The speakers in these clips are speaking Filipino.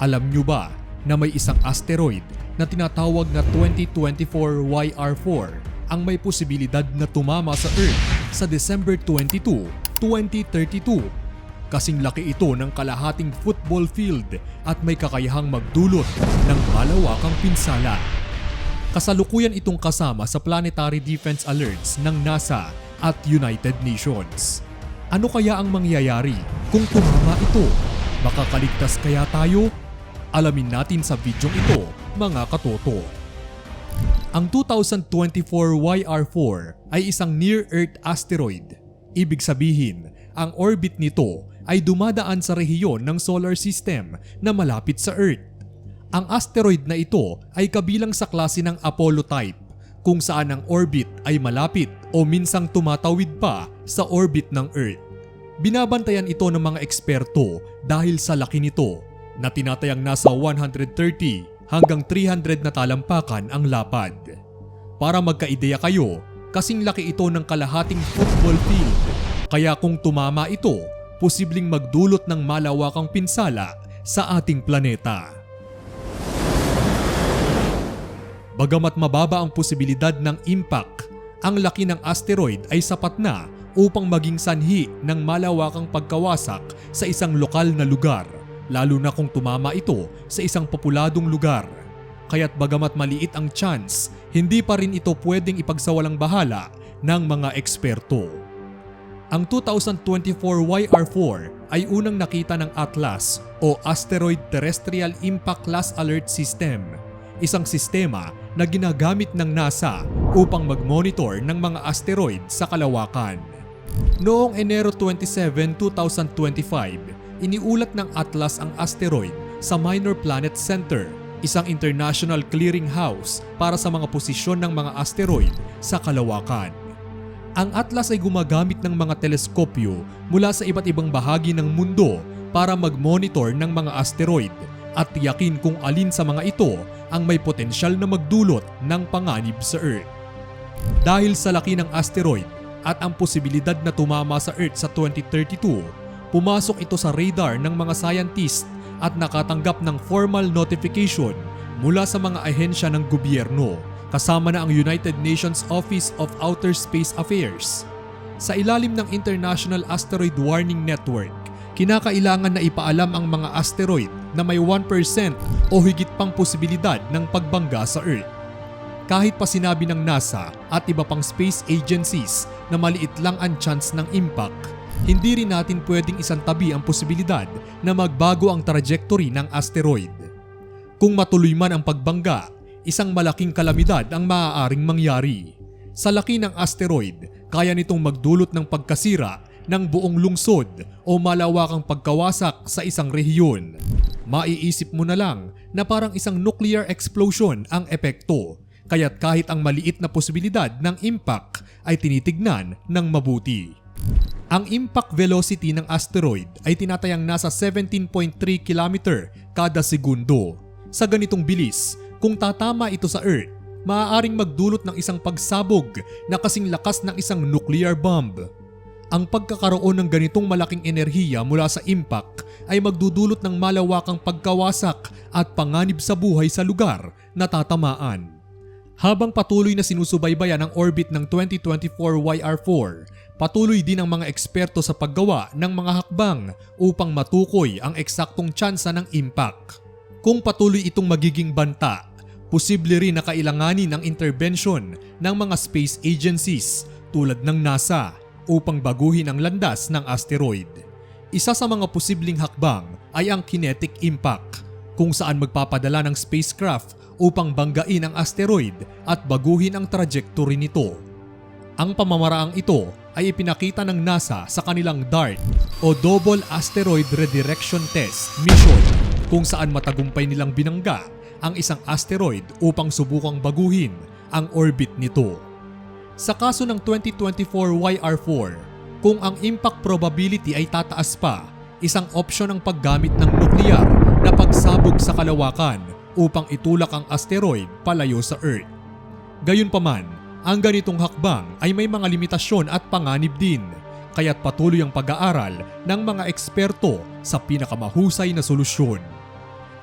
Alam nyo ba na may isang asteroid na tinatawag na 2024 YR4 ang may posibilidad na tumama sa Earth sa December 22, 2032? Kasing laki ito ng kalahating football field at may kakayahang magdulot ng malawakang pinsala. Kasalukuyan itong kasama sa planetary defense alerts ng NASA at United Nations. Ano kaya ang mangyayari kung tumama ito? Makakaligtas kaya tayo? Alamin natin sa bidyong ito, mga katoto. Ang 2024 YR4 ay isang near-Earth asteroid. Ibig sabihin, ang orbit nito ay dumadaan sa rehiyon ng solar system na malapit sa Earth. Ang asteroid na ito ay kabilang sa klase ng Apollo type, kung saan ang orbit ay malapit o minsang tumatawid pa sa orbit ng Earth. Binabantayan ito ng mga eksperto dahil sa laki nito na tinatayang nasa 130 hanggang 300 na talampakan ang lapad. Para magkaideya kayo, kasing laki ito ng kalahating football field, kaya kung tumama ito, posibleng magdulot ng malawakang pinsala sa ating planeta. Bagamat mababa ang posibilidad ng impact, ang laki ng asteroid ay sapat na upang maging sanhi ng malawakang pagkawasak sa isang lokal na lugar, lalo na kung tumama ito sa isang populadong lugar. Kaya't bagamat maliit ang chance, hindi pa rin ito pwedeng ipagsawalang bahala ng mga eksperto. Ang 2024 YR4 ay unang nakita ng ATLAS o Asteroid Terrestrial Impact Class Alert System, isang sistema na ginagamit ng NASA upang mag-monitor ng mga asteroid sa kalawakan. Noong Enero 27, 2025, iniulat ng ATLAS ang asteroid sa Minor Planet Center, isang international clearinghouse para sa mga posisyon ng mga asteroid sa kalawakan. Ang ATLAS ay gumagamit ng mga teleskopyo mula sa iba't ibang bahagi ng mundo para mag-monitor ng mga asteroid at tiyakin kung alin sa mga ito ang may potensyal na magdulot ng panganib sa Earth. Dahil sa laki ng asteroid at ang posibilidad na tumama sa Earth sa 2032, pumasok ito sa radar ng mga scientist at nakatanggap ng formal notification mula sa mga ahensya ng gobyerno, kasama na ang United Nations Office of Outer Space Affairs. Sa ilalim ng International Asteroid Warning Network, kinakailangan na ipaalam ang mga asteroid na may 1% o higit pang posibilidad ng pagbangga sa Earth. Kahit pa sinabi ng NASA at iba pang space agencies na maliit lang ang chance ng impact, hindi rin natin pwedeng isantabi ang posibilidad na magbago ang trajectory ng asteroid. Kung matuloy man ang pagbangga, isang malaking kalamidad ang maaaring mangyari. Sa laki ng asteroid, kaya nitong magdulot ng pagkasira ng buong lungsod o malawakang pagkawasak sa isang rehiyon. Maiisip mo na lang na parang isang nuclear explosion ang epekto, kaya't kahit ang maliit na posibilidad ng impact ay tinitignan ng mabuti. Ang impact velocity ng asteroid ay tinatayang nasa 17.3 km kada segundo. Sa ganitong bilis, kung tatama ito sa Earth, maaaring magdulot ng isang pagsabog na kasing lakas ng isang nuclear bomb. Ang pagkakaroon ng ganitong malaking enerhiya mula sa impact ay magdudulot ng malawakang pagkawasak at panganib sa buhay sa lugar na tatamaan. Habang patuloy na sinusubaybayan ang orbit ng 2024 YR4, patuloy din ang mga eksperto sa paggawa ng mga hakbang upang matukoy ang eksaktong tsansa ng impact. Kung patuloy itong magiging banta, posible rin na kailanganin ang intervention ng mga space agencies tulad ng NASA upang baguhin ang landas ng asteroid. Isa sa mga posibleng hakbang ay ang kinetic impact, kung saan magpapadala ng spacecraft upang banggain ang asteroid at baguhin ang trajectory nito. Ang pamamaraang ito ay ipinakita ng NASA sa kanilang DART o Double Asteroid Redirection Test mission, kung saan matagumpay nilang binangga ang isang asteroid upang subukang baguhin ang orbit nito. Sa kaso ng 2024 YR4, kung ang impact probability ay tataas pa, isang opsyon ang paggamit ng nuclear na pagsabog sa kalawakan upang itulak ang asteroid palayo sa Earth. Gayunpaman, ang ganitong hakbang ay may mga limitasyon at panganib din, kaya't patuloy ang pag-aaral ng mga eksperto sa pinakamahusay na solusyon.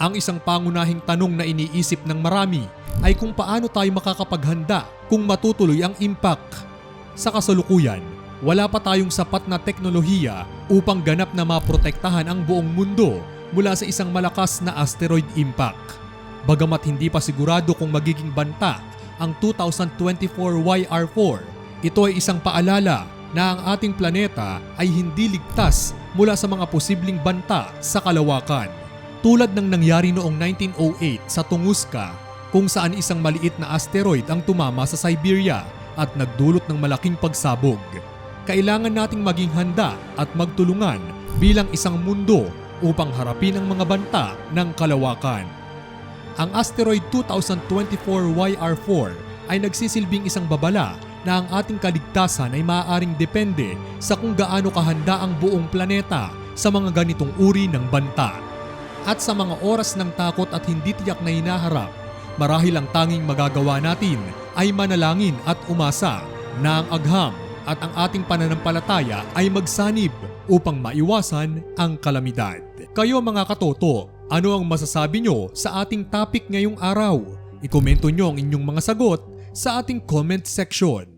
Ang isang pangunahing tanong na iniisip ng marami ay kung paano tayo makakapaghanda kung matutuloy ang impact. Sa kasalukuyan, wala pa tayong sapat na teknolohiya upang ganap na maprotektahan ang buong mundo mula sa isang malakas na asteroid impact. Bagamat hindi pa sigurado kung magiging banta ang 2024 YR4, ito ay isang paalala na ang ating planeta ay hindi ligtas mula sa mga posibleng banta sa kalawakan. Tulad ng nangyari noong 1908 sa Tunguska, kung saan isang maliit na asteroid ang tumama sa Siberia at nagdulot ng malaking pagsabog. Kailangan nating maging handa at magtulungan bilang isang mundo upang harapin ang mga banta ng kalawakan. Ang asteroid 2024 YR4 ay nagsisilbing isang babala na ang ating kaligtasan ay maaaring depende sa kung gaano kahanda ang buong planeta sa mga ganitong uri ng banta. At sa mga oras ng takot at hindi tiyak na hinaharap, marahil ang tanging magagawa natin ay manalangin at umasa na ang agham at ang ating pananampalataya ay magsanib upang maiwasan ang kalamidad. Kayo mga katoto, ano ang masasabi nyo sa ating topic ngayong araw? Ikomento nyo ang inyong mga sagot sa ating comment section.